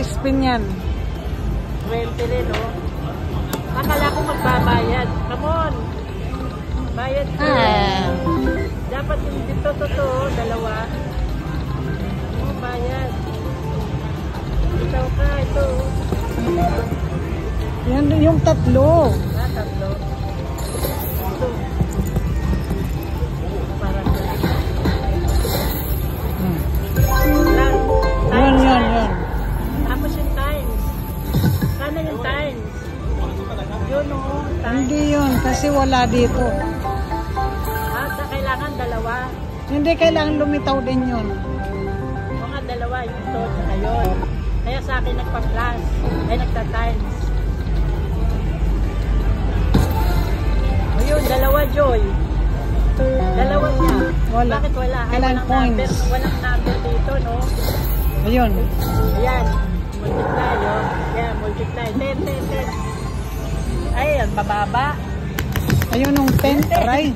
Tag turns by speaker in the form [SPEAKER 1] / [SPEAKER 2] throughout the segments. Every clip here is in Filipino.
[SPEAKER 1] spin yan.
[SPEAKER 2] 20 rin, oh. Akala ko magbabayad. Come on. Bayad ko. Dapat yung dito, dalawa. Oh, bayad. Ikaw ka, ito.
[SPEAKER 1] Yan yung tatlo.
[SPEAKER 2] Tatlo. Ito. Parang
[SPEAKER 1] Yan.
[SPEAKER 2] Tapos yung times. Sana yung times. Yun, oh. Times.
[SPEAKER 1] Hindi yun, kasi wala dito.
[SPEAKER 2] Kailangan dalawa.
[SPEAKER 1] Hindi kailangan lumitaw din yun.
[SPEAKER 2] Mga dalawa, yung ito, saka yun. Kaya sa akin nagpa-plus. Ay, nagta-times. O yun, dalawa, Joy. Dalawa niya.
[SPEAKER 1] Wala.
[SPEAKER 2] Bakit wala? Ay,
[SPEAKER 1] Walang points.
[SPEAKER 2] Walang number dito, no?
[SPEAKER 1] Ayun.
[SPEAKER 2] Ayan. Multiply, oh. Ayan, multiply. 10. Ay, ang bababa.
[SPEAKER 1] Ayun yung 10. Aray.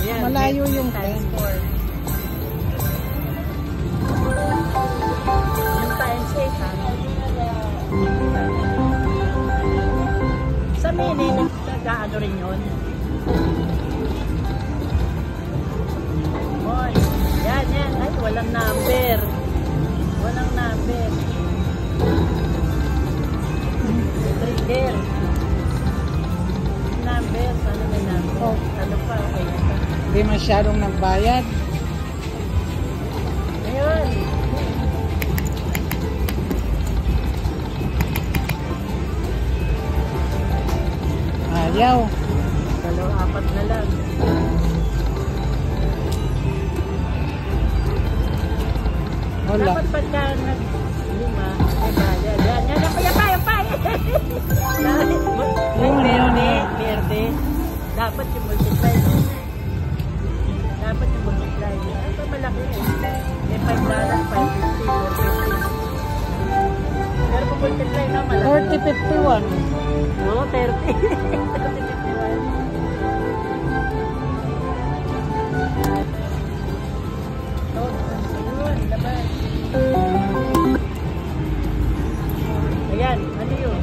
[SPEAKER 2] Ayan,
[SPEAKER 1] malayo yung 10.
[SPEAKER 2] Times 4. Yung times 8, ha? Sa mini, nagkagaano rin yun. Boy, yan. Ay, walang number. Walang number. Trigger. Number. Ano may number?
[SPEAKER 1] Oh.
[SPEAKER 2] Ano pa? Okay na pa.
[SPEAKER 1] Hindi masyadong nagbayad.
[SPEAKER 2] Ayun.
[SPEAKER 1] Ayaw.
[SPEAKER 2] 2-4 na lang.
[SPEAKER 1] Wala.
[SPEAKER 2] Dapat pagka nag-5, may bayad. Yan. Yapay!
[SPEAKER 1] Yun.
[SPEAKER 2] Verde. Dapat yung multiply, no? Dapat yung multiply. Ito malaki, eh. May $5, 550, 450. Pero kung multiply, no? Malaki.
[SPEAKER 1] 30-51.
[SPEAKER 2] Oo, 30. 30-51. Ayan, ano yun?